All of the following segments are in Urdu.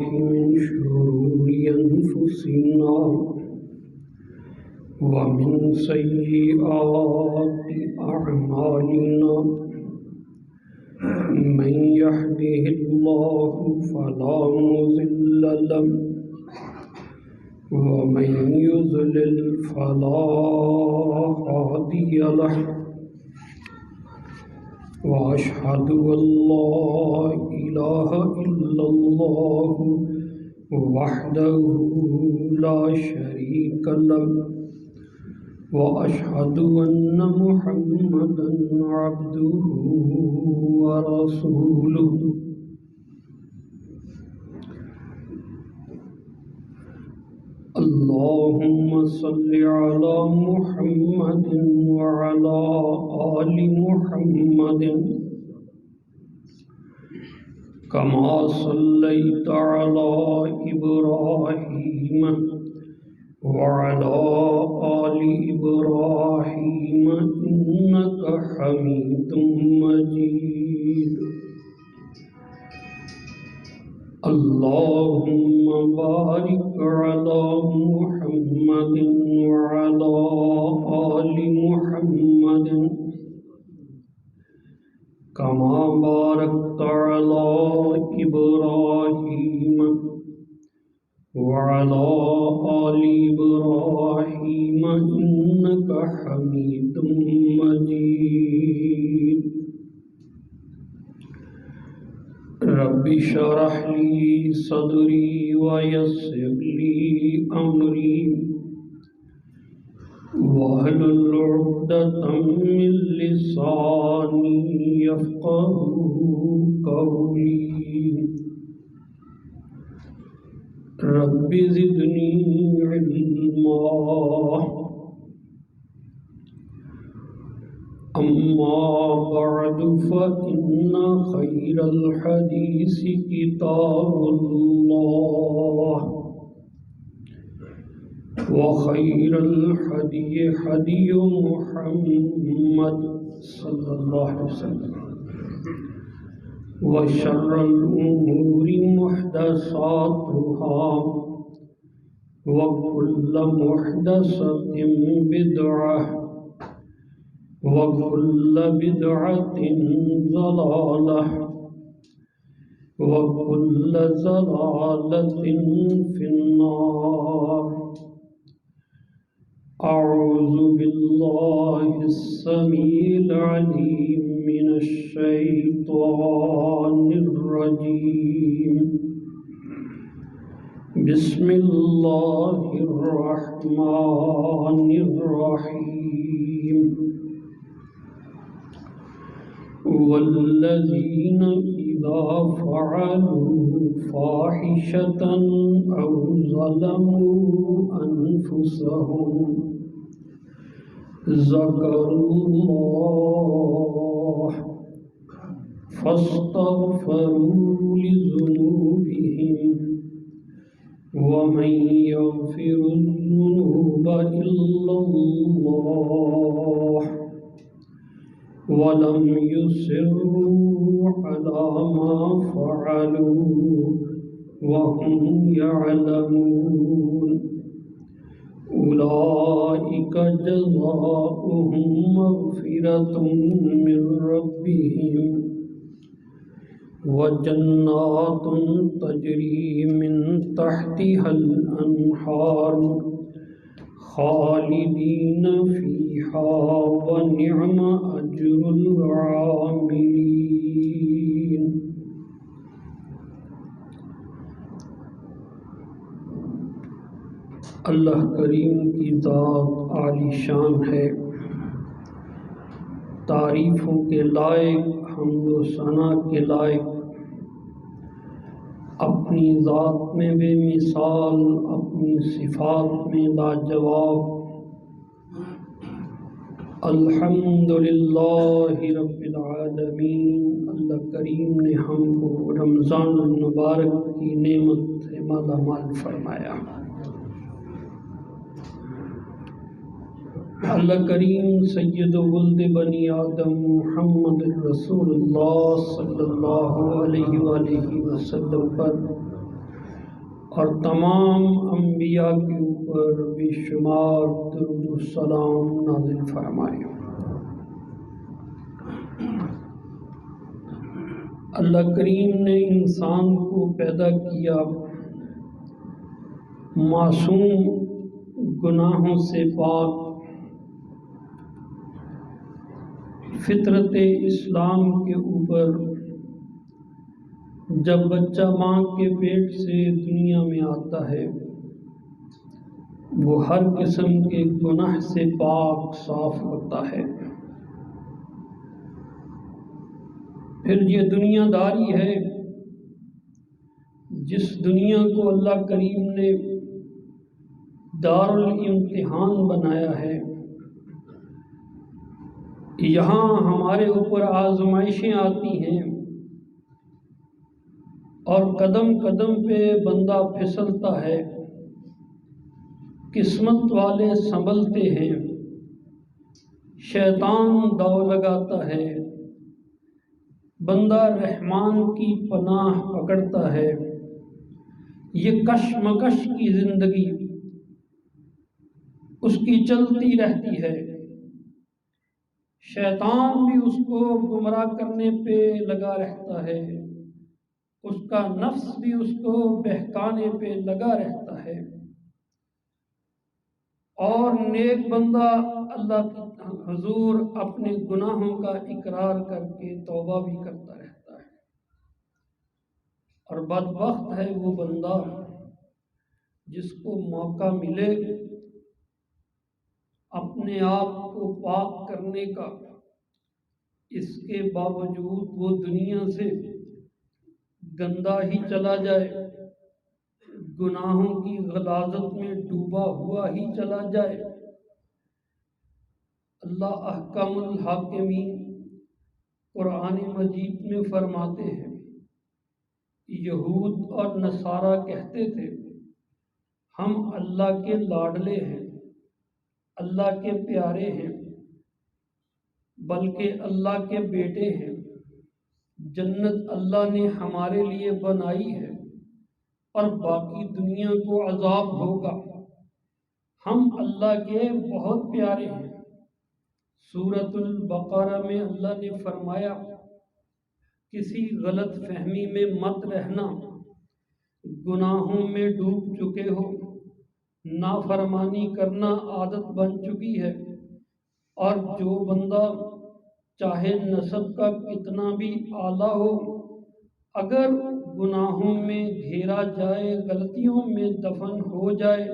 من شرور أنفسنا ومن سيئات أعمالنا من يهده الله فلا مضل له ومن يضلل فلا هادي له وأشهد أن لا إله إلا الله وحده لا شريك له وأشهد أن محمدا عبده ورسوله اللهم صل على محمد وعلى آل محمد كما صليت على إبراهيم وعلى آل إبراهيم إنك حميد مجيد اللهم بارك على محمد وعلى آل محمد كما باركت على إبراهيم وعلى آل إبراهيم إنك حميد مجيد رب اشرح لي صدري ويسر لي أمري واحلل عقدة من لساني يفقهوا قولي رب زدني علما أما بعد فإن خير الحديث كتاب الله وخير الهدي هدي محمد صلى الله عليه وسلم وشر الأمور محدثاتها وكل محدثة بدعة وكل بدعة ضلالة وكل ضلالة في النار أعوذ بالله السميع العليم من الشيطان الرجيم بسم الله الرحمن الرحيم والذين إذا فعلوا فاحشة أو ظلموا أنفسهم ذكروا الله فاستغفروا لذنوبهم ومن يغفر الذنوب إلا الله ولم يصروا على ما فعلوا وهم يعلمون أولئك جزاؤهم مغفرة من ربهم وجنات تجري من تحتها الأنهار خالدين فيها ونعم أجر العاملين اللہ کریم کی ذات عالی شان ہے، تعریفوں کے لائق، حمد و ثنا کے لائق، اپنی ذات میں بے مثال، اپنی صفات میں لاجواب۔ الحمدللہ رب العالمین۔ اللہ کریم نے ہم کو رمضان المبارک کی نعمت سے مالا مال فرمایا۔ اللہ کریم سید ولد بنی آدم محمد رسول اللہ صلی اللہ علیہ وآلہ وسلم پر اور تمام انبیاء کے اوپر بے شمار درود و سلام نازل فرمائے۔ اللہ کریم نے انسان کو پیدا کیا معصوم، گناہوں سے پاک، فطرت اسلام کے اوپر۔ جب بچہ ماں کے پیٹ سے دنیا میں آتا ہے وہ ہر قسم کے گناہ سے پاک صاف ہوتا ہے۔ پھر یہ دنیا داری ہے جس دنیا کو اللہ کریم نے دار الامتحان بنایا ہے۔ یہاں ہمارے اوپر آزمائشیں آتی ہیں اور قدم قدم پہ بندہ پھسلتا ہے۔ قسمت والے سنبھلتے ہیں، شیطان داؤ لگاتا ہے، بندہ رحمان کی پناہ پکڑتا ہے۔ یہ کشمکش کی زندگی اس کی چلتی رہتی ہے، شیطان بھی اس کو گمراہ کرنے پہ لگا رہتا ہے، اس کا نفس بھی اس کو بہکانے پہ لگا رہتا ہے، اور نیک بندہ اللہ کے حضور اپنے گناہوں کا اقرار کر کے توبہ بھی کرتا رہتا ہے۔ اور بدبخت ہے وہ بندہ جس کو موقع ملے اپنے آپ کو پاک کرنے کا، اس کے باوجود وہ دنیا سے گندا ہی چلا جائے، گناہوں کی غلاظت میں ڈوبا ہوا ہی چلا جائے۔ اللہ احکم الحاکمین قرآن مجید میں فرماتے ہیں، یہود اور نصارہ کہتے تھے ہم اللہ کے لاڈلے ہیں، اللہ کے پیارے ہیں، بلکہ اللہ کے بیٹے ہیں، جنت اللہ نے ہمارے لیے بنائی ہے اور باقی دنیا کو عذاب ہوگا، ہم اللہ کے بہت پیارے ہیں۔ سورۃ البقرہ میں اللہ نے فرمایا کسی غلط فہمی میں مت رہنا، گناہوں میں ڈوب چکے ہو، نافرمانی کرنا عادت بن چکی ہے، اور جو بندہ چاہے نسب کا کتنا بھی اعلیٰ ہو، اگر گناہوں میں گھیرا جائے، غلطیوں میں دفن ہو جائے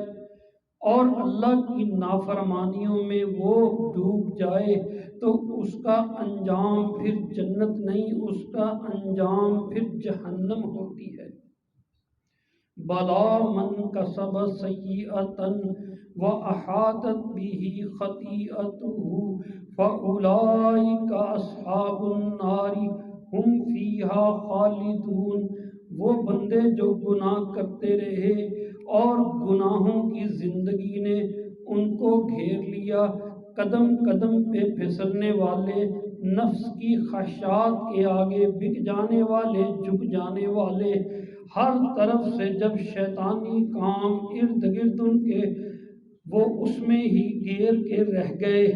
اور اللہ کی نافرمانیوں میں وہ ڈوب جائے تو اس کا انجام پھر جنت نہیں، اس کا انجام پھر جہنم ہوتی ہے۔ بلا من کسب سیئۃ وَأَحَاطَتْ بِهِ خَطِیئَتُهُ فَأُولَئِکَ أَصْحَابُ النَّارِ ہم فِیہَا خَالِدُونَ۔ وہ بندے جو گناہ کرتے رہے اور گناہوں کی زندگی نے ان کو گھیر لیا، قدم قدم پہ پھسلنے والے، نفس کی خواہشات کے آگے بک جانے والے، جھک جانے والے، ہر طرف سے جب شیطانی کام ارد گرد ان کے، وہ اس میں ہی گھیر کے رہ گئے۔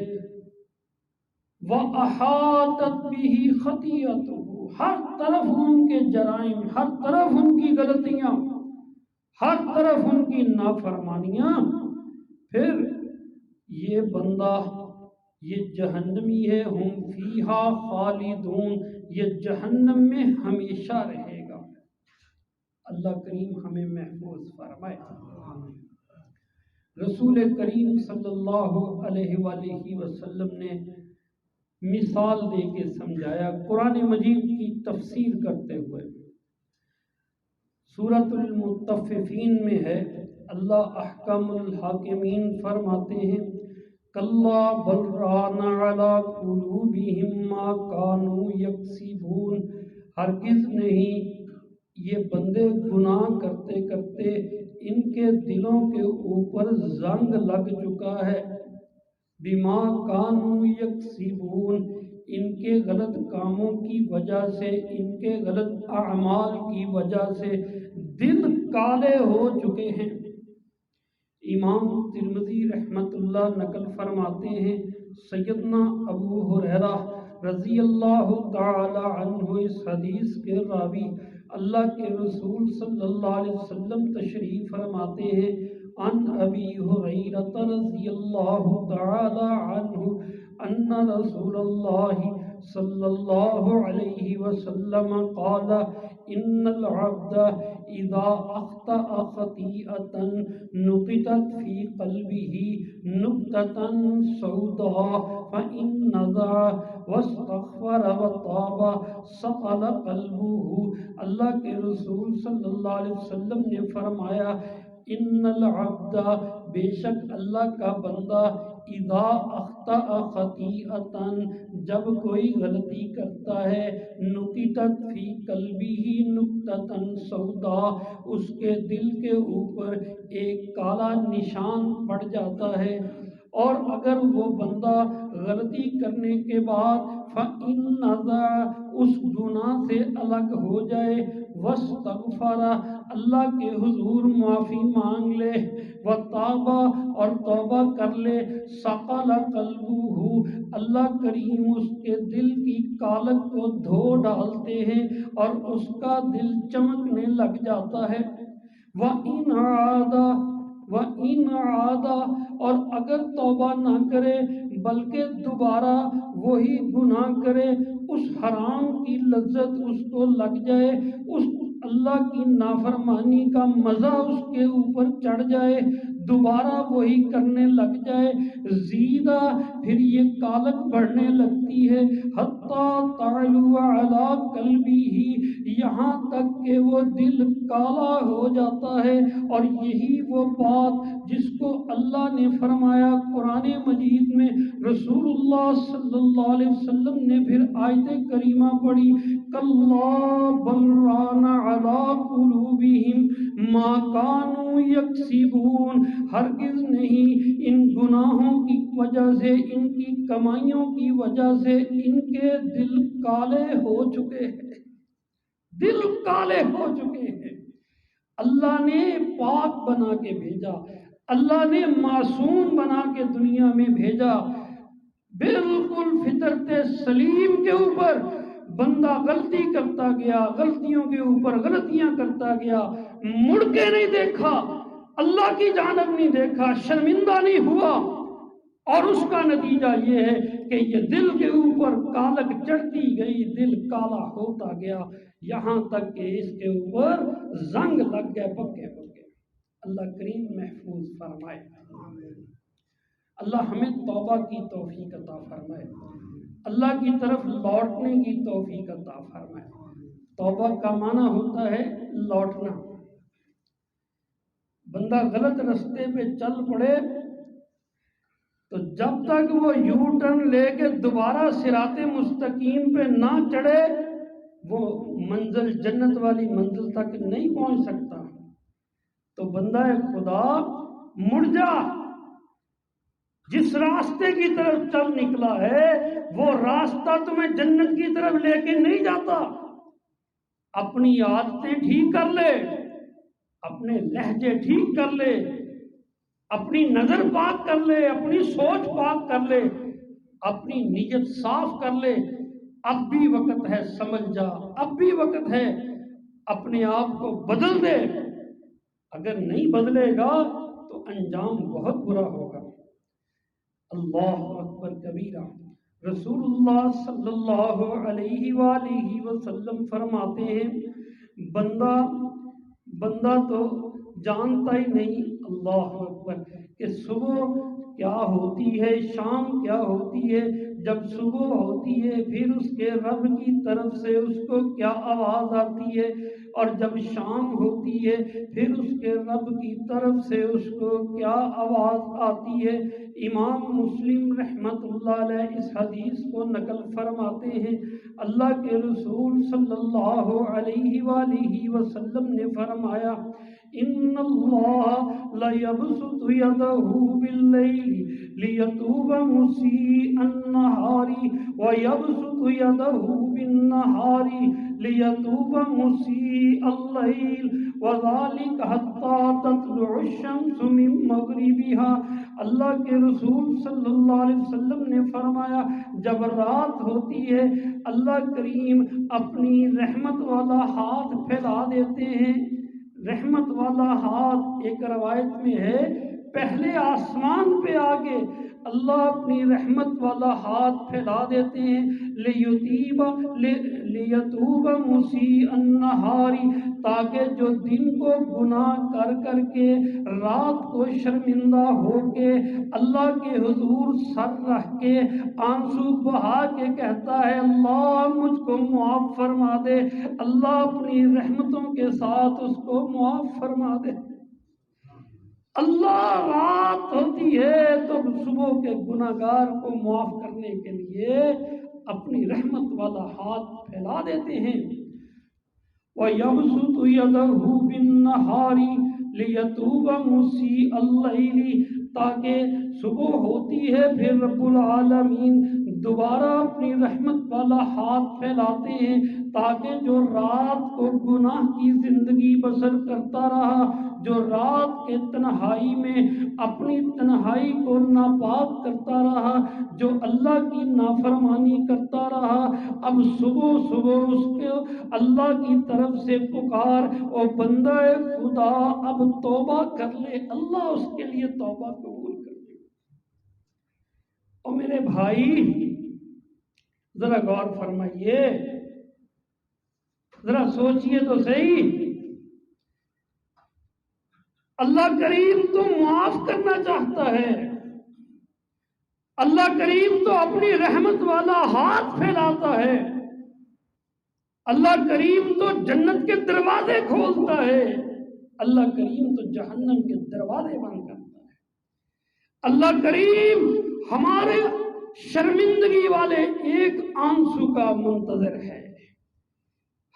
وَأَحَاطَتْ بِهِ خَطِیئَتُهُ، ہر طرف ان کے جرائم، ہر طرف ان کی غلطیاں، ہر طرف ان کی نافرمانیاں، پھر یہ بندہ یہ جہنمی ہے، ہم فیہا خالدون، یہ جہنم میں ہمیشہ رہے گا۔ اللہ کریم ہمیں محفوظ فرمائے۔ رسول کریم صلی اللہ علیہ وآلہ وسلم نے مثال دے کے سمجھایا قرآن مجید کی تفسیر کرتے ہوئے۔ سورۃ المطففین میں ہے، اللہ احکم الحاکمین فرماتے ہیں، کلا بل ران علی قلوبہم ما کانوا یکسبون، ہرگز نہیں، یہ بندے گناہ کرتے کرتے ان کے دلوں کے اوپر زنگ لگ چکا ہے، بما کانوا یکسبون، ان کے غلط کاموں کی وجہ سے، ان کے غلط اعمال کی وجہ سے دل کالے ہو چکے ہیں۔ امام ترمذی رحمت اللہ نقل فرماتے ہیں، سیدنا ابو ہریرہ رضی اللہ تعالی عنہ اس حدیث کے راوی اللہ کے رسول صلی اللہ علیہ وسلم تشریف فرماتے ہیں، عن ابی ہریرہ رضی اللہ تعالی عنہ ان رسول اللہ صلی اللہ علیہ وسلم قال ان العبد اذا اخطأ خطیئۃ نقطت فی قلبہ نقطۃ سوداء فإن نزع واستغفر وتاب سقل قلبہ۔ اللہ کے رسول صلی اللہ علیہ وسلم نے فرمایا، ان العبد بے شک اللہ کا بندہ، اذا اخطأ خطیئۃ جب کوئی غلطی کرتا ہے، نقطت فی قلبہ نقطۃ سوداء اس کے دل کے اوپر ایک کالا نشان پڑ جاتا ہے، اور اگر وہ بندہ غلطی کرنے کے بعد فَإِن نَزَعَ اس گناہ سے الگ ہو جائے، وَاسْتَغْفَرَ اللہ کے حضور معافی مانگ لے، وَتَابَ اور توبہ کر لے، سَقَلَ قَلْبُهُ اللہ کریم اس کے دل کی کالک کو دھو ڈالتے ہیں اور اس کا دل چمکنے لگ جاتا ہے۔ وَإِنْ عَادَ اور اگر توبہ نہ کرے بلکہ دوبارہ وہی گناہ کرے، اس حرام کی لذت اس کو لگ جائے، اس اللہ کی نافرمانی کا مزہ اس کے اوپر چڑھ جائے، دوبارہ وہی کرنے لگ جائے، زیدہ پھر یہ کالک بڑھنے لگتی ہے، حتیٰ تعلو علی قلبہ یہاں تک کہ وہ دل کالا ہو جاتا ہے۔ اور یہی وہ بات جس کو اللہ نے فرمایا قرآن مجید میں، رسول اللہ صلی اللہ علیہ وسلم نے پھر آیت کریمہ پڑھی، کَلَّا بَلْ رَانَ عَلَىٰ قُلُوبِهِمْ مَا كَانُوا يَكْسِبُونَ ہرگز نہیں، ان گناہوں کی وجہ سے، ان کی کمائیوں کی وجہ سے ان کے دل کالے ہو چکے ہیں، دل کالے ہو چکے ہیں۔ اللہ نے پاک بنا کے بھیجا، اللہ نے معصوم بنا کے دنیا میں بھیجا، بالکل فطرت سلیم کے اوپر بندہ غلطی کرتا گیا، غلطیوں کے اوپر غلطیاں کرتا گیا، مڑ کے نہیں دیکھا، اللہ کی جانب نہیں دیکھا، شرمندہ نہیں ہوا، اور اس کا نتیجہ یہ ہے کہ یہ دل کے اوپر کالک چڑھتی گئی، دل کالا ہوتا گیا، یہاں تک کہ اس کے اوپر زنگ لگ گئے، پکے ہو گئے۔ اللہ کریم محفوظ فرمائے، اللہ ہمیں توبہ کی توفیق عطا فرمائے، اللہ کی طرف لوٹنے کی توفیق عطا فرمائے۔ توبہ کا معنی ہوتا ہے لوٹنا۔ بندہ غلط رستے پہ چل پڑے تو جب تک وہ یو ٹرن لے کے دوبارہ صراط مستقیم پہ نہ چڑھے، وہ منزل جنت والی منزل تک نہیں پہنچ سکتا۔ تو بندہ خدا مڑ جا، جس راستے کی طرف چل نکلا ہے وہ راستہ تمہیں جنت کی طرف لے کے نہیں جاتا۔ اپنی عادتیں ٹھیک کر لے، اپنے لہجے ٹھیک کر لے، اپنی نظر پاک کر لے، اپنی سوچ پاک کر لے، اپنی نیت صاف کر لے۔ اب بھی وقت ہے، سمجھ جا، اب بھی وقت ہے، اپنے آپ کو بدل دے۔ اگر نہیں بدلے گا تو انجام بہت برا ہوگا۔ اللہ اکبر کبیرہ۔ رسول اللہ صلی اللہ علیہ وآلہ وسلم فرماتے ہیں، بندہ تو جانتا ہی نہیں، اللہ اکبر، کہ صبح کیا ہوتی ہے، شام کیا ہوتی ہے۔ جب صبح ہوتی ہے پھر اس کے رب کی طرف سے اس کو کیا آواز آتی ہے، اور جب شام ہوتی ہے پھر اس کے رب کی طرف سے اس کو کیا آواز آتی ہے۔ امام مسلم رحمت اللہ علیہ اس حدیث کو نقل فرماتے ہیں، اللہ کے رسول صلی اللہ علیہ وآلہ وسلم نے فرمایا، ان اللہ لیبسط یدہ باللیل لیتوب مسیء النہار ویبسط یدہ بالنہار لیتوب مسیء اللیل وذالک حتی تطلع الشمس من مغربها۔ اللہ کے رسول صلی اللہ علیہ وسلم نے فرمایا جب رات ہوتی ہے اللہ کریم اپنی رحمت والا ہاتھ پھیلا دیتے ہیں۔ رحمت والا ہاتھ ایک روایت میں ہے پہلے آسمان پہ آگے اللہ اپنی رحمت والا ہاتھ پھیلا دیتے ہیں لیتوب مسیء النہار، تاکہ جو دن کو گناہ کر کر کے رات کو شرمندہ ہو کے اللہ کے حضور سر رکھ کے آنسو بہا کے کہتا ہے اللہ مجھ کو معاف فرما دے، اللہ اپنی رحمتوں کے ساتھ اس کو معاف فرما دے۔ اللہ رات ہوتی ہے تو صبح کے گناہگار کو معاف کرنے کے لیے اپنی رحمت والا ہاتھ پھیلا دیتے ہیں۔ وَيَبْسُطُ يَدَهُ بِالنَّهَارِ لِيَتُوبَ مُسِيءَ اللَّيْلِ، تاکہ صبح ہوتی ہے پھر رب العالمین دوبارہ اپنی رحمت والا ہاتھ پھیلاتے ہیں تاکہ جو رات کو گناہ کی زندگی بسر کرتا رہا، جو رات کے تنہائی میں اپنی تنہائی کو ناپاک کرتا رہا، جو اللہ کی نافرمانی کرتا رہا، اب صبح صبح اس کو اللہ کی طرف سے پکار او بندہ خدا اب توبہ کر لے، اللہ اس کے لیے توبہ قبول کر لے۔ اور میرے بھائی ذرا غور فرمائیے، ذرا سوچئے تو صحیح، اللہ کریم تو معاف کرنا چاہتا ہے، اللہ کریم تو اپنی رحمت والا ہاتھ پھیلاتا ہے، اللہ کریم تو جنت کے دروازے کھولتا ہے، اللہ کریم تو جہنم کے دروازے بند کرتا ہے، اللہ کریم ہمارے شرمندگی والے ایک آنسو کا منتظر ہے،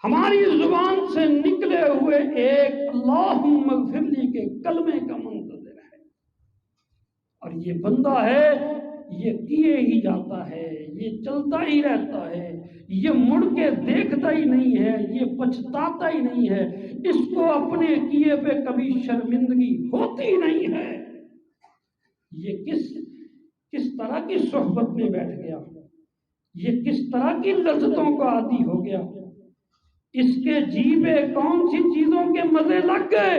ہماری زبان سے نکلے ہوئے ایک اللہم اغفر لی کے کلمے کا منتظر ہے، اور یہ بندہ ہے یہ کیے ہی جاتا ہے، یہ چلتا ہی رہتا ہے، یہ مڑ کے دیکھتا ہی نہیں ہے، یہ پچھتاتا ہی نہیں ہے، اس کو اپنے کیے پہ کبھی شرمندگی ہوتی نہیں ہے۔ یہ کس طرح کی صحبت میں بیٹھ گیا، یہ کس طرح کی لذتوں کا عادی ہو گیا، اس کے جی پہ کون سی چیزوں کے مزے لگ گئے۔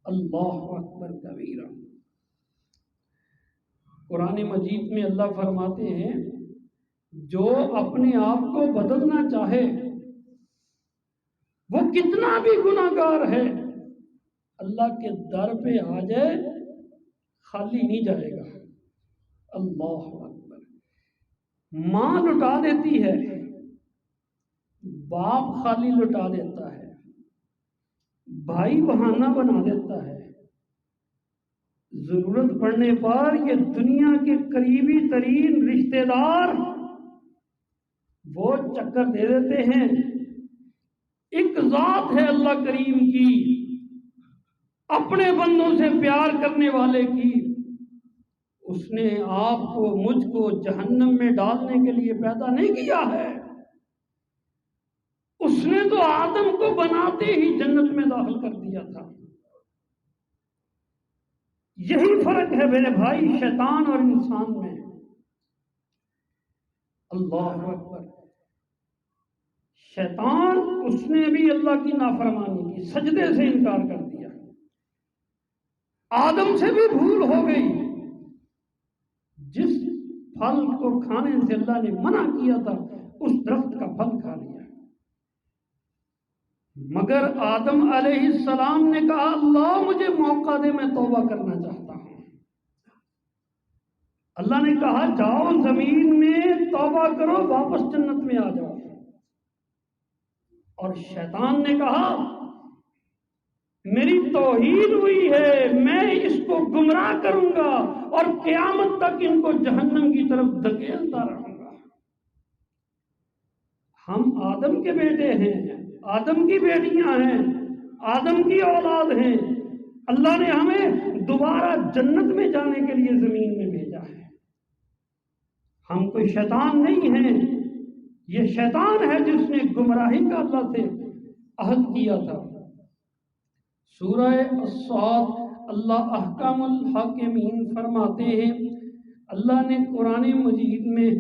اللہ اکبر کبیرہ۔ قرآن مجید میں اللہ فرماتے ہیں جو اپنے آپ کو بدلنا چاہے وہ کتنا بھی گناہگار ہے اللہ کے در پہ آ جائے خالی نہیں جائے گا۔ اللہ اکبر۔ ماں لٹا دیتی ہے، باپ خالی لٹا دیتا ہے، بھائی بہانہ بنا دیتا ہے، ضرورت پڑنے پر یہ دنیا کے قریبی ترین رشتہ دار وہ چکر دے دیتے ہیں۔ ایک ذات ہے اللہ کریم کی، اپنے بندوں سے پیار کرنے والے کی، اس نے آپ کو مجھ کو جہنم میں ڈالنے کے لیے پیدا نہیں کیا ہے، اس نے تو آدم کو بناتے ہی جنت میں داخل کر دیا تھا۔ یہی فرق ہے میرے بھائی شیطان اور انسان میں۔ اللہ اکبر۔ شیطان اس نے بھی اللہ کی نافرمانی کی، سجدے سے انکار کر دیا، آدم سے بھی بھول ہو گئی، جس پھل کو کھانے سے اللہ نے منع کیا تھا اس درخت کا پھل کھا لیا۔ مگر آدم علیہ السلام نے کہا اللہ مجھے موقع دے، میں توبہ کرنا چاہتا ہوں۔ اللہ نے کہا جاؤ زمین میں توبہ کرو، واپس جنت میں آ جاؤ۔ اور شیطان نے کہا میری توہین ہوئی ہے، میں اس کو گمراہ کروں گا اور قیامت تک ان کو جہنم کی طرف دھکیلتا رہوں گا۔ ہم آدم کے بیٹے ہیں، آدم کی بیٹیاں ہیں، آدم کی اولاد ہیں، اللہ نے ہمیں دوبارہ جنت میں جانے کے لیے زمین میں بھیجا ہے۔ ہم کوئی شیطان نہیں ہیں، یہ شیطان ہے جس نے گمراہی کا اللہ سے عہد کیا تھا۔ سورہ الصاد اللہ احکام الحاکمین فرماتے ہیں، اللہ نے قرآن مجید میں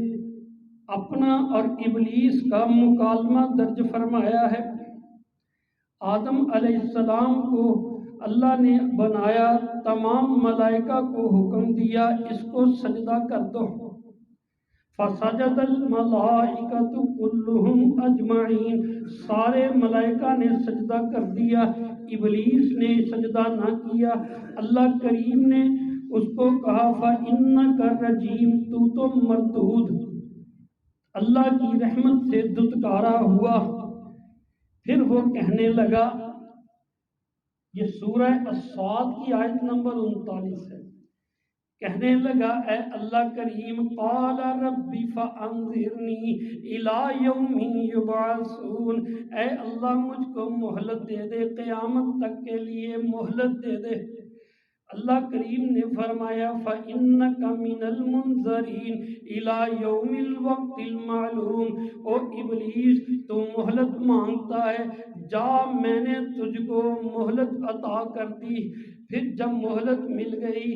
اپنا اور ابلیس کا مکالمہ درج فرمایا ہے۔ آدم علیہ السلام کو اللہ نے بنایا، تمام ملائکہ کو حکم دیا اس کو سجدہ کر دو، فسجد الملائکۃ کلہم اجمعین، سارے ملائکہ نے سجدہ کر دیا، ابلیس نے سجدہ نہ کیا۔ اللہ کریم نے اس کو کہا فَإِنَّكَ رَجِيمٌ، تو مردود، اللہ کی رحمت سے دتکارا ہوا۔ پھر وہ کہنے لگا، یہ سورہ الصاد کی آیت نمبر 39 ہے، کہنے لگا اے اللہ کریم، قال رب فانظرنی الی یوم یبعثون، اے اللہ مجھ کو مہلت دے دے، قیامت تک کے لیے مہلت دے دے۔ اللہ کریم نے فرمایا فَإِنَّكَ مِنَ الْمُنظَرِينَ إِلَى يَوْمِ الْوَقْتِ الْمَعْلُومِ، او ابلیس تو مہلت مانگتا ہے، جا میں نے تجھ کو مہلت عطا کر دی۔ پھر جب مہلت مل گئی،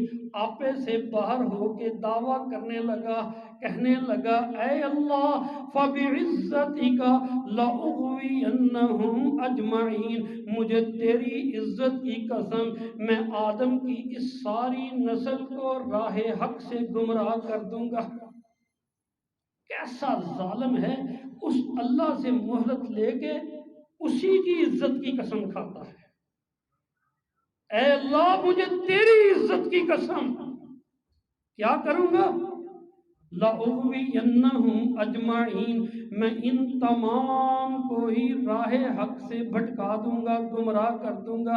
آپے سے باہر ہو کے دعویٰ کرنے لگا، کہنے لگا اے اللہ فَبِعِزَّتِكَ لَأُغْوِيَنَّهُمْ أَجْمَعِينَ، مجھے تیری عزت کی قسم میں آدم کی اس ساری نسل کو راہ حق سے گمراہ کر دوں گا۔ کیسا ظالم ہے، اس اللہ سے مہلت لے کے اسی کی عزت کی قسم کھاتا ہے۔ اے اللہ مجھے تیری عزت کی قسم، کیا کروں گا؟ لَأُغْوِيَنَّهُمْ أَجْمَعِينَ، میں ان تمام کو ہی راہ حق سے بھٹکا دوں گا، گمراہ کر دوں گا۔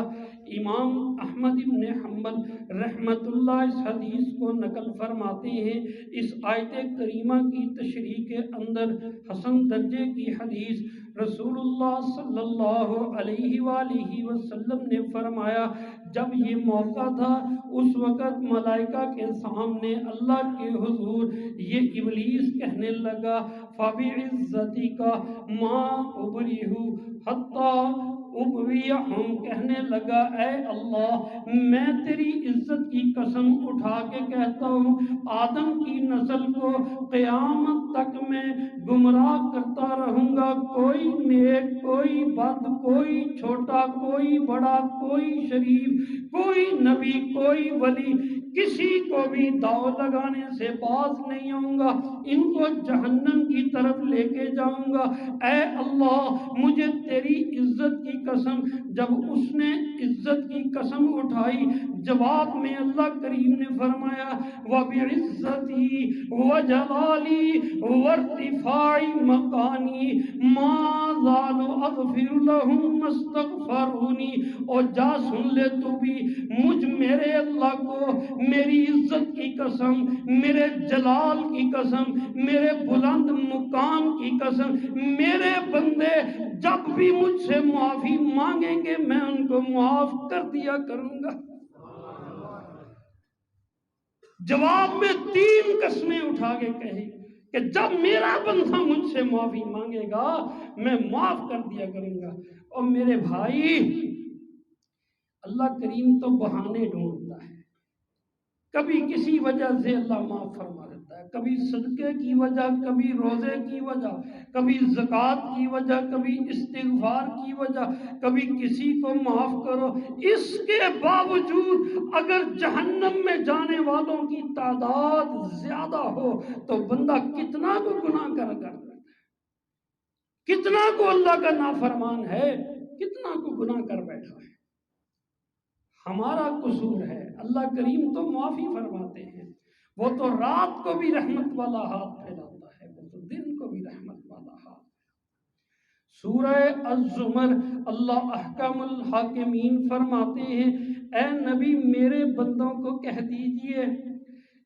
امام احمد بن حنبل رحمت اللہ اس حدیث کو نقل فرماتے ہیں۔ اس آیت کریمہ کی تشریح کے اندر حسن درجے کی حدیث، رسول اللہ صلی اللہ علیہ وآلہ وسلم نے فرمایا، جب یہ موقع تھا اس وقت ملائکہ کے سامنے اللہ کے حضور یہ ابلیس کہنے لگا فَبِعِزَّتِكَ مَا أُبْرِئُ حَتَّى أُبْوِيَهُمْ، کہنے لگا اے اللہ میں تیری عزت کی قسم اٹھا کے کہتا ہوں، آدم کی نسل کو قیامت تک میں گمراہ کرتا رہوں گا، کوئی نیک کوئی بد، کوئی چھوٹا کوئی بڑا، کوئی شریف کوئی نبی کوئی ولی، کسی کو بھی داؤ لگانے سے باز نہیں آؤں گا، ان کو جہنم کی طرف لے کے جاؤں گا۔ اے اللہ مجھے تیری عزت کی قسم، جب اس نے عزت کی قسم اٹھائی، جواب میں اللہ کریم نے فرمایا وَبِعِزَّتِي وَجَلَالِي وَارْتِفَاعِ مَقَانِي مَا زَالُ أَغْفِرُ لَهُمْ مَا اسْتَغْفَرُونِي، اور جا سن لے تو بھی، مجھ میرے اللہ کو میری عزت کی قسم، میرے جلال کی قسم، میرے بلند مقام کی قسم، میرے بندے جب بھی مجھ سے معافی مانگیں گے میں ان کو معاف کر دیا کروں گا۔ جواب میں 3 قسمیں اٹھا کے کہی کہ جب میرا بندہ مجھ سے معافی مانگے گا میں معاف کر دیا کروں گا۔ اور میرے بھائی، اللہ کریم تو بہانے ڈھونڈتا ہے، کبھی کسی وجہ سے اللہ معاف فرما دیتا ہے، کبھی صدقے کی وجہ، کبھی روزے کی وجہ، کبھی زکوٰۃ کی وجہ، کبھی استغفار کی وجہ، کبھی کسی کو معاف کرو۔ اس کے باوجود اگر جہنم میں جانے والوں کی تعداد زیادہ ہو تو بندہ کتنا کو گناہ کرتا ہے، کتنا کو اللہ کا نافرمان ہے، کتنا کو گناہ کر بیٹھا ہے۔ ہمارا قصور ہے، اللہ کریم تو معافی فرماتے ہیں، وہ تو رات کو بھی رحمت والا ہاتھ پھیلاتا ہے، وہ تو دن کو بھی رحمت والا ہاتھ۔ سورہ الزمر اللہ احکم الحاکمین فرماتے ہیں، اے نبی میرے بندوں کو کہہ دیجئے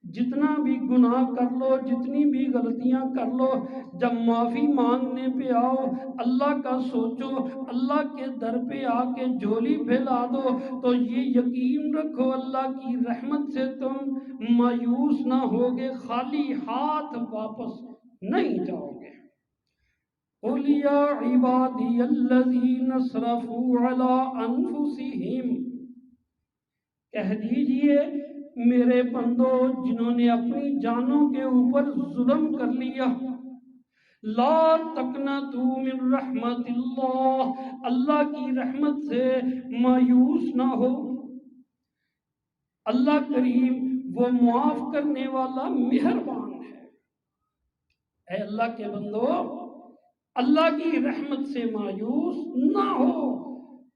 جتنا بھی گناہ کر لو، جتنی بھی غلطیاں کر لو، جب معافی مانگنے پہ آؤ اللہ کا سوچو، اللہ کے در پہ آ کے جھولی پھیلا دو، تو یہ یقین رکھو اللہ کی رحمت سے تم مایوس نہ ہوگے، خالی ہاتھ واپس نہیں جاؤ گے۔ قُلْ يَا عِبَادِيَ الَّذِينَ اسْرَفُوا عَلَىٰ أَنفُسِهِمْ، کہہ دیجئے میرے بندو جنہوں نے اپنی جانوں کے اوپر ظلم کر لیا، لا تقنطوا من رحمت اللہ، اللہ کی رحمت سے مایوس نہ ہو۔ اللہ کریم وہ معاف کرنے والا مہربان ہے۔ اے اللہ کے بندو اللہ کی رحمت سے مایوس نہ ہو،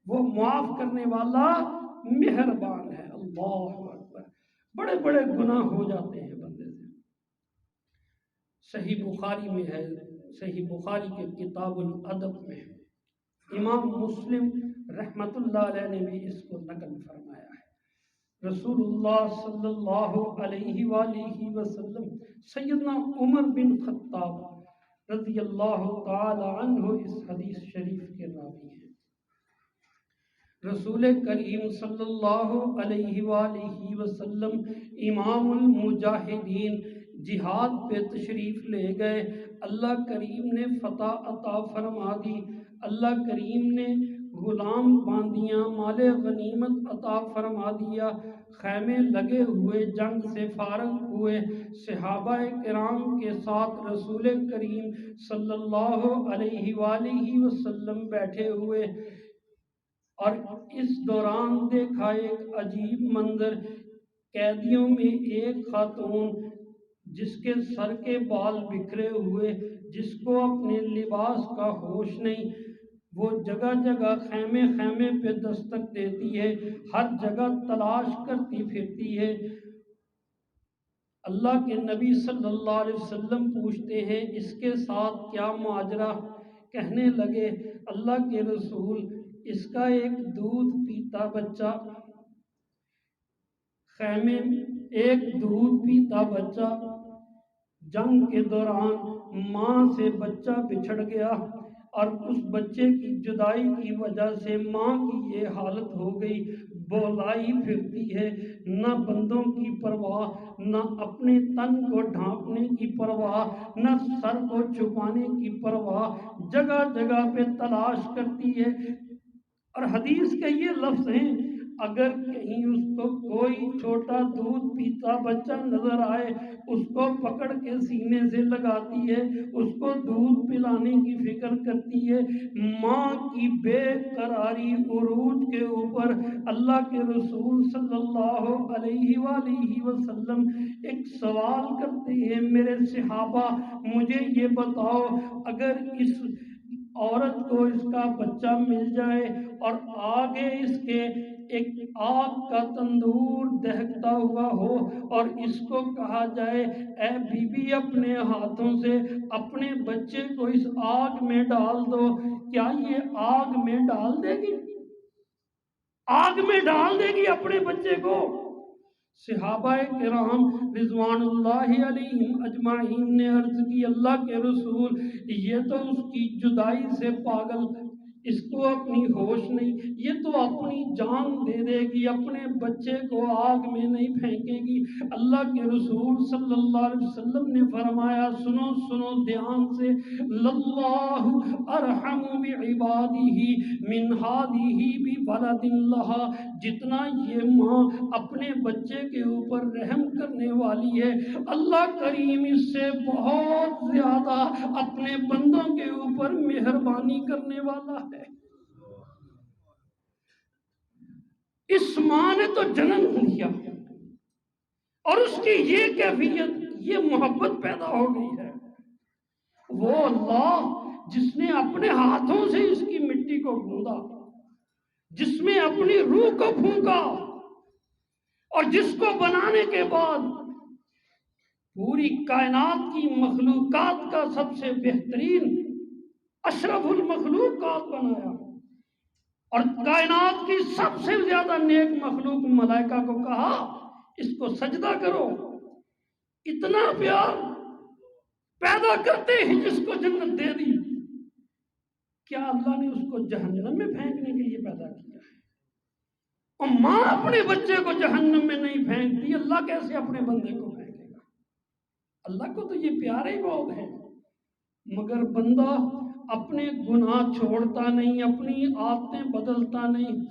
وہ معاف کرنے والا مہربان ہے۔ اللہ اکبر، بڑے بڑے گناہ ہو جاتے ہیں بندے سے۔ صحیح بخاری میں ہے، صحیح بخاری کے کتاب الادب میں امام مسلم رحمت اللہ علیہ نے بھی اس کو نقل فرمایا ہے۔ رسول اللہ صلی اللہ علیہ وآلہ وسلم سیدنا عمر بن خطاب رضی اللہ تعالی عنہ اس حدیث شریف کے راوی ہیں۔ رسول کریم صلی اللہ علیہ وآلہ وسلم امام المجاہدین جہاد پہ تشریف لے گئے، اللہ کریم نے فتح عطا فرما دی، اللہ کریم نے غلام باندیاں مال غنیمت عطا فرما دیا، خیمے لگے ہوئے، جنگ سے فارغ ہوئے، صحابہ کرام کے ساتھ رسول کریم صلی اللہ علیہ وآلہ وسلم بیٹھے ہوئے، اور اس دوران دیکھا ایک عجیب منظر، قیدیوں میں ایک خاتون جس کے سر کے بال بکھرے ہوئے، جس کو اپنے لباس کا ہوش نہیں، وہ جگہ جگہ خیمے خیمے پہ دستک دیتی ہے، ہر جگہ تلاش کرتی پھرتی ہے۔ اللہ کے نبی صلی اللہ علیہ وسلم پوچھتے ہیں اس کے ساتھ کیا ماجرا؟ کہنے لگے اللہ کے رسول اس کا ایک دودھ پیتا بچہ، خیمے ایک دودھ پیتا بچہ، جنگ کے دوران ماں سے بچہ بچھڑ گیا، اور اس بچے کی جدائی کی وجہ سے ماں کی یہ حالت ہو گئی، بولائی پھرتی ہے، نہ بندوں کی پرواہ، نہ اپنے تن کو ڈھانپنے کی پرواہ، نہ سر کو چھپانے کی پرواہ، جگہ جگہ پہ تلاش کرتی ہے۔ اور حدیث کے یہ لفظ ہیں، اگر کہیں اس کو کوئی چھوٹا دودھ پیتا بچہ نظر آئے، اس کو پکڑ کے سینے سے لگاتی ہے، اس کو دودھ پلانے کی فکر کرتی ہے۔ ماں کی بے قراری عروج کے اوپر اللہ کے رسول صلی اللہ علیہ وآلہ وسلم ایک سوال کرتے ہیں، میرے صحابہ مجھے یہ بتاؤ، اگر اس عورت کو اس کا بچہ مل جائے اور آگے اس کے ایک آگ کا تندور دہکتا ہوا ہو، اور اس کو کہا جائے اے بی بی اپنے ہاتھوں سے اپنے بچے کو اس آگ میں ڈال دو، کیا یہ آگ میں ڈال دے گی؟ آگ میں ڈال دے گی اپنے بچے کو؟ صحابہ کرام رضوان اللہ علیہم اجمعین نے عرض کی اللہ کے رسول یہ تو اس کی جدائی سے پاگل، اس کو اپنی ہوش نہیں، یہ تو اپنی جان دے دے گی، اپنے بچے کو آگ میں نہیں پھینکے گی۔ اللہ کے رسول صلی اللہ علیہ وسلم نے فرمایا سنو سنو دھیان سے، للہ ارحم بعبادہ من ہذہ بولد لہا، جتنا یہ ماں اپنے بچے کے اوپر رحم کرنے والی ہے، اللہ کریم اس سے بہت زیادہ اپنے بندوں کے اوپر مہربانی کرنے والا ہے۔ اس ماں نے تو جنم دیا اور اس کی یہ کیفیت، یہ محبت پیدا ہو گئی ہے۔ وہ اللہ جس نے اپنے ہاتھوں سے اس کی مٹی کو گوندا، جس میں اپنی روح کو پھونکا، اور جس کو بنانے کے بعد پوری کائنات کی مخلوقات کا سب سے بہترین اشرف المخلوقات بنایا، اور کائنات کی سب سے زیادہ نیک مخلوق ملائکہ کو کہا اس کو سجدہ کرو، اتنا پیار پیدا کرتے ہی جس کو جنت دے دی، کیا اللہ نے اس کو جہنم میں پھینکنے کے لیے پیدا کیا ہے؟ اور ماں اپنے بچے کو جہنم میں نہیں پھینکتی، اللہ کیسے اپنے بندے کو پھینکے گا؟ اللہ کو تو یہ پیار ہی بہت ہے، مگر بندہ اپنے گناہ چھوڑتا نہیں، اپنی عادتیں بدلتا نہیں،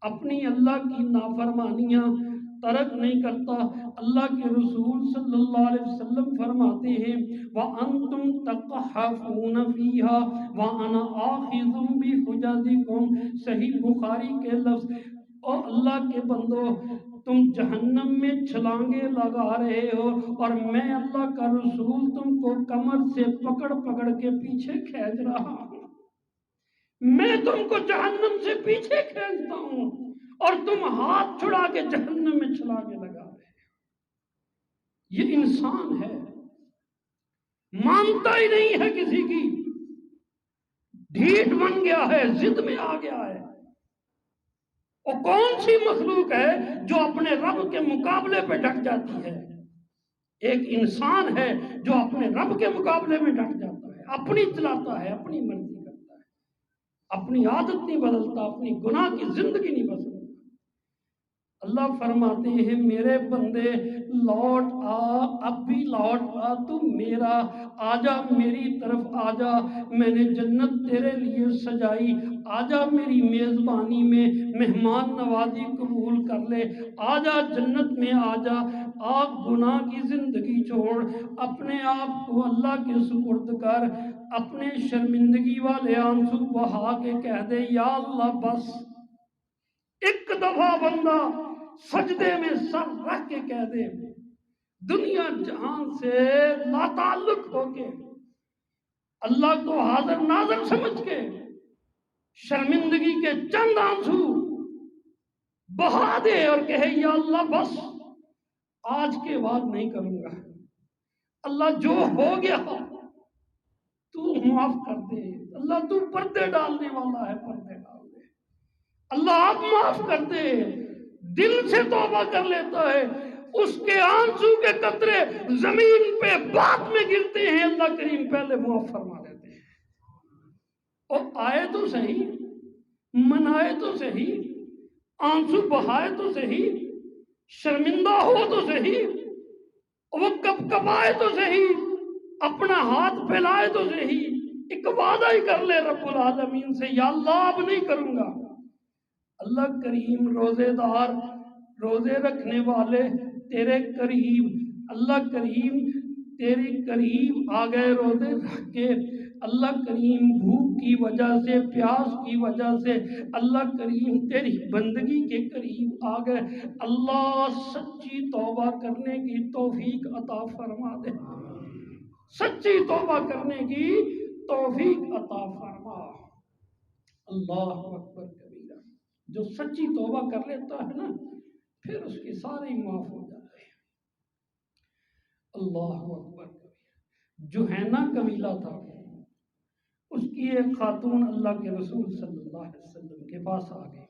اپنی اللہ کی نافرمانیاں ترک نہیں کرتا۔ اللہ کے رسول صلی اللہ علیہ وسلم فرماتے ہیں وَأَنْتُمْ تَقَحَّفُونَ فِيهَا وَأَنَا آخِذٌ بِحُجَزِكُمْ، صحیح بخاری کے لفظ، اور اللہ کے بندو تم جہنم میں چھلانگے لگا رہے ہو اور میں اللہ کا رسول تم کو کمر سے پکڑ پکڑ کے پیچھے کھینچ رہا ہوں، میں تم کو جہنم سے پیچھے کھینچتا ہوں اور تم ہاتھ چھڑا کے جہنم میں چھلانگے لگا رہے ہو۔ یہ انسان ہے، مانتا ہی نہیں ہے کسی کی، ڈھیٹ بن گیا ہے، ضد میں آ گیا ہے۔ اور کون سی مخلوق ہے جو اپنے رب کے مقابلے پہ ڈٹ جاتی ہے؟ ایک انسان ہے جو اپنے رب کے مقابلے میں ڈٹ جاتا ہے، اپنی چلاتا ہے، اپنی مرضی کرتا ہے، اپنی عادت نہیں بدلتا، اپنی گناہ کی زندگی نہیں بدلتا۔ اللہ فرماتے ہیں میرے بندے لوٹ آ، اب بھی لوٹ آ، تو میرا آجا، میری طرف آجا، میں نے جنت تیرے لیے سجائی، آجا میری میزبانی میں مہمان نوازی قبول کر لے، آجا جنت میں آجا، آپ گناہ کی زندگی چھوڑ، اپنے آپ کو اللہ کے سپرد کر، اپنے شرمندگی والے آنسو بہا کے کہہ دے یا اللہ بس، ایک دفعہ بندہ سجدے میں سر رکھ کے کہہ دے، دنیا جہان سے لا تعلق ہو کے، اللہ کو حاضر ناظر سمجھ کے، شرمندگی کے چند آنسو بہا دے اور کہے یا اللہ بس آج کے بعد نہیں کروں گا، اللہ جو ہو گیا تو معاف کر دے، اللہ تو پردے ڈالنے والا ہے، پردے ڈال دے، اللہ آپ معاف کر دے، دل سے توبہ کر لیتا ہے، اس کے آنسو کے قطرے زمین پہ بعد میں گرتے ہیں، اللہ کریم پہلے معاف فرما دیتے ہیں۔ اور آئے تو صحیح، منائے تو صحیح، آنسو بہائے تو صحیح، شرمندہ ہو تو صحیح، وہ کب کبائے تو صحیح، اپنا ہاتھ پھیلائے تو صحیح، ایک وعدہ ہی کر لے رب العالمین سے یا اللہ اب نہیں کروں گا۔ اللہ کریم روزے دار، روزے رکھنے والے تیرے قریب، اللہ کریم تیرے قریب آ گئے روزے رکھ کے، اللہ کریم بھوک کی وجہ سے، پیاس کی وجہ سے، اللہ کریم تیری بندگی کے قریب آ گئے، اللہ سچی توبہ کرنے کی توفیق عطا فرما دے، سچی توبہ کرنے کی توفیق عطا فرما۔ اللہ اکبر کبیرہ، جو سچی توبہ کر لیتا ہے نا پھر اس کی ساری معاف ہو جاتے ہیں۔ اللہ اکبر کبیرہ، جوہینہ قبیلہ تھا، اس کی ایک خاتون اللہ کے رسول صلی اللہ علیہ وسلم کے پاس آ گئی،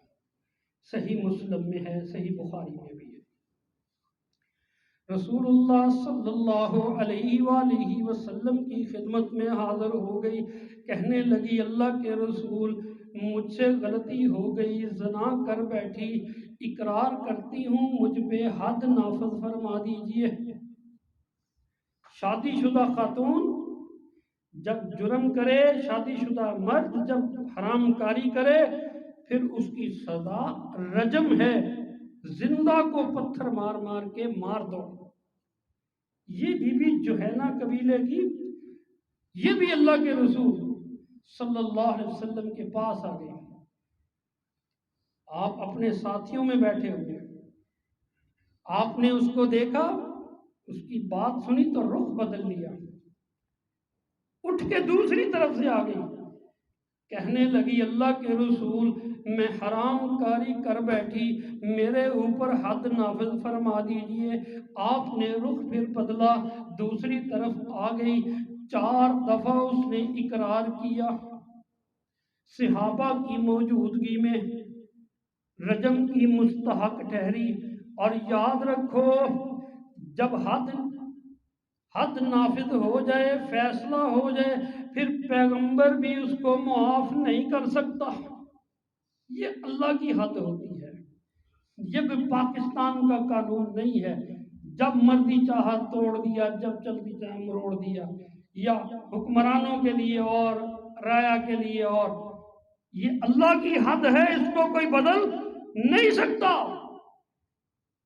صحیح مسلم میں ہے، صحیح بخاری میں بھی ہے۔ رسول اللہ صلی اللہ علیہ وآلہ وسلم کی خدمت میں حاضر ہو گئی، کہنے لگی اللہ کے رسول مجھ سے غلطی ہو گئی، زنا کر بیٹھی، اقرار کرتی ہوں مجھ پہ حد نافذ فرما دیجئے۔ شادی شدہ خاتون جب جرم کرے، شادی شدہ مرد جب حرام کاری کرے، پھر اس کی سزا رجم ہے، زندہ کو پتھر مار مار کے مار دو۔ یہ بی بی جوہینہ قبیلے کی، یہ بھی اللہ کے رسول صلی اللہ علیہ وسلم کے پاس آ گئی، آپ اپنے ساتھیوں میں بیٹھے ہوئے، آپ نے اس کو دیکھا، اس کی بات سنی تو رخ بدل لیا، اٹھ کے دوسری طرف سے آ گئی، کہنے لگی اللہ کے رسول میں حرام کاری کر بیٹھی، میرے اوپر حد نافذ فرما دیجئے۔ آپ نے رخ پھر بدلا، دوسری طرف آ گئی، 4 دفعہ اس نے اقرار کیا، صحابہ کی موجودگی میں رجم کی مستحق ٹھہری۔ اور یاد رکھو جب حد حد نافذ ہو جائے، فیصلہ ہو جائے، پھر پیغمبر بھی اس کو معاف نہیں کر سکتا۔ یہ اللہ کی حد ہوتی ہے، یہ بھی پاکستان کا قانون نہیں ہے، جب مرضی چاہا توڑ دیا، جب چلتی چاہا مروڑ دیا، یا حکمرانوں کے لیے اور رایا کے لیے اور۔ یہ اللہ کی حد ہے، اس کو کوئی بدل نہیں سکتا۔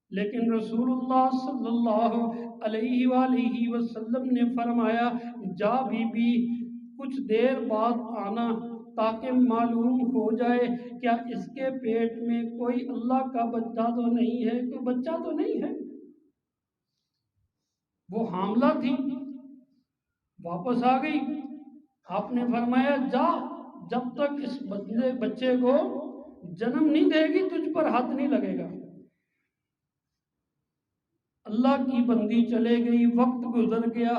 لیکن رسول اللہ صلی اللہ علیہ وآلہ وسلم نے فرمایا، جا بی کچھ دیر بعد آنا تاکہ معلوم ہو جائے کیا اس کے پیٹ میں کوئی اللہ کا بچہ تو نہیں ہے، کوئی بچہ تو نہیں ہے۔ وہ حاملہ تھی، واپس آ گئی۔ آپ نے فرمایا، جا، جب تک اس بچے کو جنم نہیں دے گی تجھ پر ہاتھ نہیں لگے گا۔ اللہ کی بندی چلے گئی، وقت گزر گیا،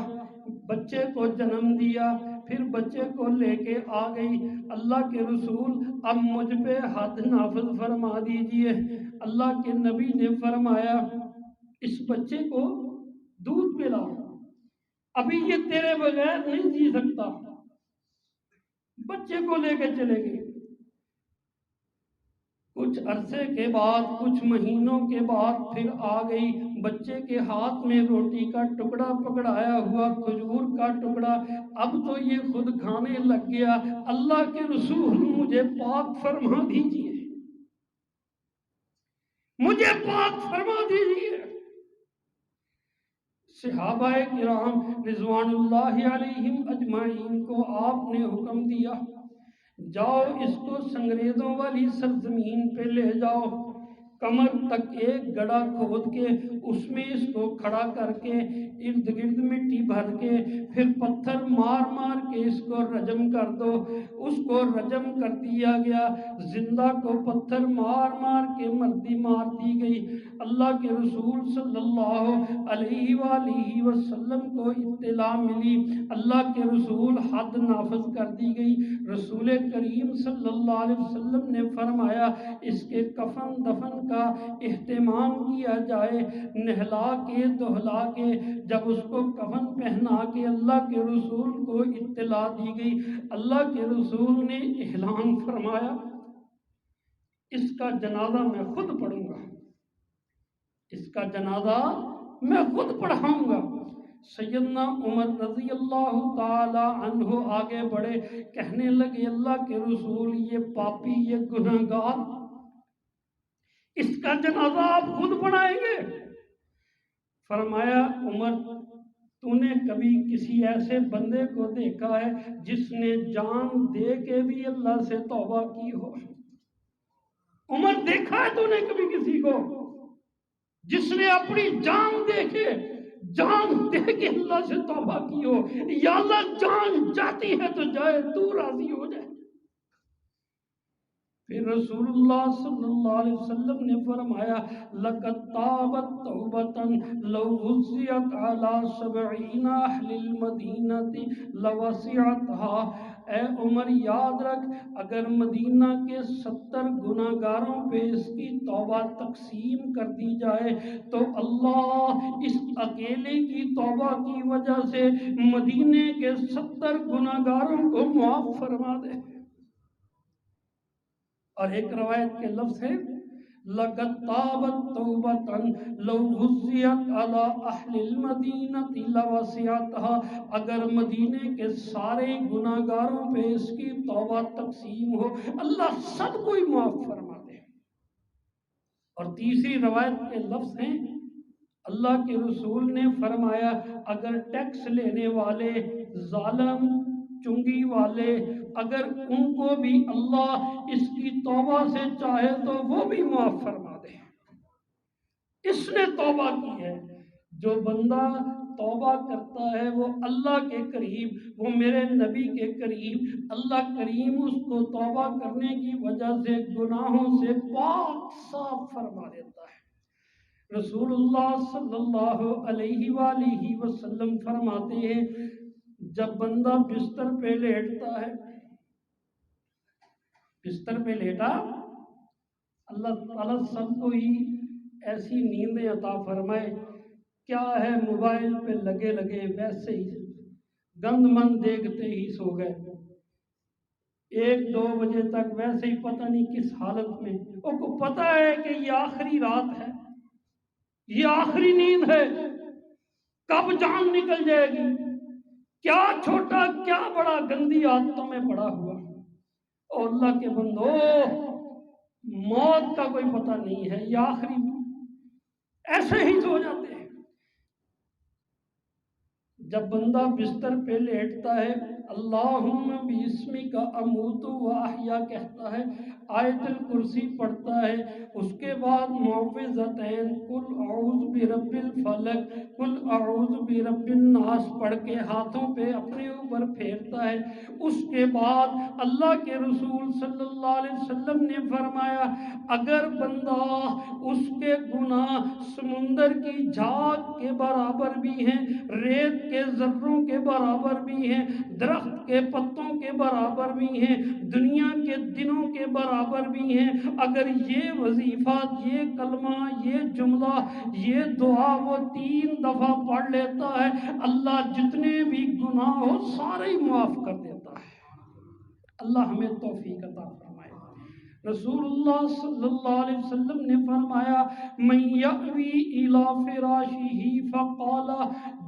بچے کو جنم دیا، پھر بچے کو لے کے آ گئی۔ اللہ کے رسول اب مجھ پہ حد نافذ فرما دیجئے۔ اللہ کے نبی نے فرمایا، اس بچے کو دودھ پلا، ابھی یہ تیرے بغیر نہیں جی سکتا۔ بچے کو لے کے چلے گئی۔ کچھ عرصے کے بعد، کچھ مہینوں کے بعد پھر آ گئی، بچے کے ہاتھ میں روٹی کا ٹکڑا پکڑایا ہوا، کھجور کا ٹکڑا، اب تو یہ خود کھانے لگ گیا۔ اللہ کے رسول مجھے پاک فرما دیجئے، مجھے پاک فرما دیجئے۔ صحابہ کرام رضوان اللہ علیہم اجمعین کو آپ نے حکم دیا، جاؤ اس کو سنگریزوں والی سرزمین پہ لے جاؤ، کمر تک ایک گڑھا کھود کے اس میں اس کو کھڑا کر کے ارد گرد مٹی بھر کے پھر پتھر مار مار کے اس کو رجم کر دو۔ اس کو رجم کر دیا گیا، زندہ کو پتھر مار مار کے مردی مار دی گئی۔ اللہ کے رسول صلی اللہ علیہ وآلہ وسلم کو اطلاع ملی، اللہ کے رسول حد نافذ کر دی گئی۔ رسول کریم صلی اللہ علیہ وسلم نے فرمایا، اس کے کفن دفن کا اہتمام کیا جائے، نہلا کے دہلا کے۔ جب اس کو کفن پہنا کے اللہ کے رسول کو اطلاع دی گئی، اللہ کے رسول نے اعلان فرمایا، اس کا جنازہ میں خود پڑھوں گا، اس کا جنازہ میں خود پڑھاؤں گا۔ سیدنا عمر رضی اللہ تعالی عنہ آگے بڑھے، کہنے لگے، اللہ کے رسول یہ پاپی، یہ گناہگار، اس کا جنازہ آپ خود پڑھائیں گے؟ فرمایا، عمر تو نے کبھی کسی ایسے بندے کو دیکھا ہے جس نے جان دے کے بھی اللہ سے توبہ کی ہو؟ عمر دیکھا ہے تو نے کبھی کسی کو جس نے اپنی جان دے کے، جان دے کے اللہ سے توبہ کی ہو؟ یا اللہ جان جاتی ہے تو جائے، تو راضی ہو جائے۔ پھر رسول اللہ صلی اللہ علیہ وسلم نے فرمایا، لَقَدْ تَابَتْ تَوْبَةً لَوْ وُزِّعَتْ عَلَىٰ 70 أَهْلِ الْمَدِينَةِ لَوَسِعَتْهَا۔ اے عمر یاد رکھ، اگر مدینہ کے 70 گناہگاروں پہ اس کی توبہ تقسیم کر دی جائے تو اللہ اس اکیلے کی توبہ کی وجہ سے مدینے کے 70 گناہگاروں کو معاف فرما دے۔ اور ایک روایت کے لفظ ہے، لَقَدْ تَابَتْ تَوْبَةً لَوْ وُزِّعَتْ عَلَىٰ أَهْلِ الْمَدِينَةِ لَوَسِعَتْهَا۔ اگر مدینے کے سارے گناہگاروں پہ اس کی توبہ تقسیم ہو، اللہ سب کو ہی معاف فرما دے۔ اور تیسری روایت کے لفظ ہیں، اللہ کے رسول نے فرمایا، اگر ٹیکس لینے والے، ظالم، چنگی والے، اگر ان کو بھی اللہ اس کی توبہ سے چاہے تو وہ بھی معاف فرما دے۔ اس نے توبہ کی ہے۔ جو بندہ توبہ کرتا ہے وہ اللہ کے قریب، وہ میرے نبی کے قریب، اللہ کریم اس کو توبہ کرنے کی وجہ سے گناہوں سے پاک صاف فرما دیتا ہے۔ رسول اللہ صلی اللہ علیہ وآلہ وسلم فرماتے ہیں، جب بندہ بستر پہ لیٹتا ہے، بستر پہ لیٹا، اللہ تعالیٰ سب کو ہی ایسی نیندیں عطا فرمائے کیا ہے موبائل پہ لگے لگے ویسے ہی گند مند دیکھتے ہی سو گئے، 1-2 بجے تک ویسے ہی پتہ نہیں کس حالت میں، ان کو پتہ ہے کہ یہ آخری رات ہے، یہ آخری نیند ہے، کب جان نکل جائے گی، کیا چھوٹا کیا بڑا گندی عادتوں میں پڑا ہوا۔ اور اللہ کے بندو، موت کا کوئی پتہ نہیں ہے، یہ آخری ایسے ہی سو جاتے ہیں۔ جب بندہ بستر پہ لیٹتا ہے اللہم باسمک اموت و احیا کہتا ہے، آیت الکرسی پڑھتا ہے، اس کے بعد معوذتین قل اعوذ برب الفلق قل اعوذ برب الناس پڑھ کے ہاتھوں پہ اپنے اوپر پھیرتا ہے، اس کے بعد اللہ کے رسول صلی اللہ علیہ وسلم نے فرمایا اگر بندہ اس کے گناہ سمندر کی جھاگ کے برابر بھی ہیں، ریت کے ذروں کے برابر بھی ہیں، درخت کے پتوں کے برابر بھی ہیں، دنیا کے دنوں کے برابر بھی ہیں، اگر یہ وظیفہ، یہ کلمہ، یہ جملہ، یہ دعا وہ 3 دفعہ پڑھ لیتا ہے، اللہ جتنے بھی گناہ ہو سارے ہی معاف کر دیتا ہے۔ اللہ ہمیں توفیق عطا فرمائے۔ رسول اللہ صلی اللہ علیہ وسلم نے فرمایا من یأوی الی فراشہ فقال،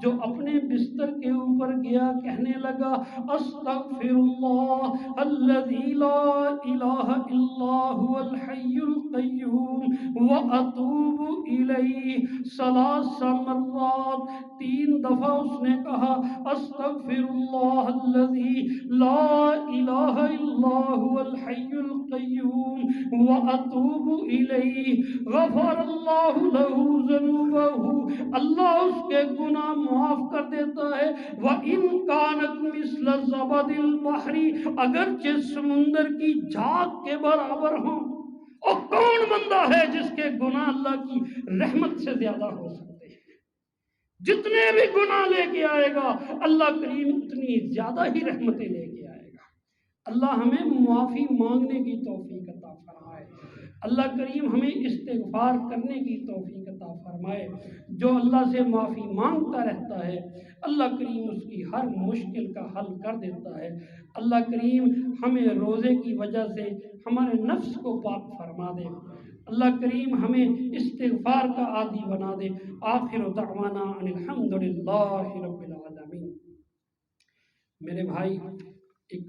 جو اپنے بستر کے اوپر گیا کہنے لگا استغفر اللہ الذی لا الہ الا هو الحی القیوم واتوب الیہ 3 مرات، 3 دفعہ اس نے کہا استغفر اللہ الذی لا الہ الا هو الحی القیوم واتوب الیہ غفر اللہ لہ ذنوبہ، اللہ اس کے گناہ معاف کر دیتا ہے۔ وَإِن كَانَتْ مِثْلَ زَبَدِ الْبَحْرِ، اگرچہ سمندر کی جھاگ کے برابر ہوں۔ اور کون بندہ ہے جس کے گناہ اللہ کی رحمت سے زیادہ ہو سکتے ہیں؟ جتنے بھی گناہ لے کے آئے گا اللہ کریم اتنی زیادہ ہی رحمتیں لے کے آئے گا۔ اللہ ہمیں معافی مانگنے کی توفیق عطا فرمائے، اللہ کریم ہمیں استغفار کرنے کی توفیق عطا فرمائے۔ جو اللہ سے معافی مانگتا رہتا ہے اللہ کریم اس کی ہر مشکل کا حل کر دیتا ہے۔ اللہ کریم ہمیں روزے کی وجہ سے ہمارے نفس کو پاک فرما دے، اللہ کریم ہمیں استغفار کا عادی بنا دے۔ آخر دعوانا ان الحمد للہ رب العالمین۔ میرے بھائی، ایک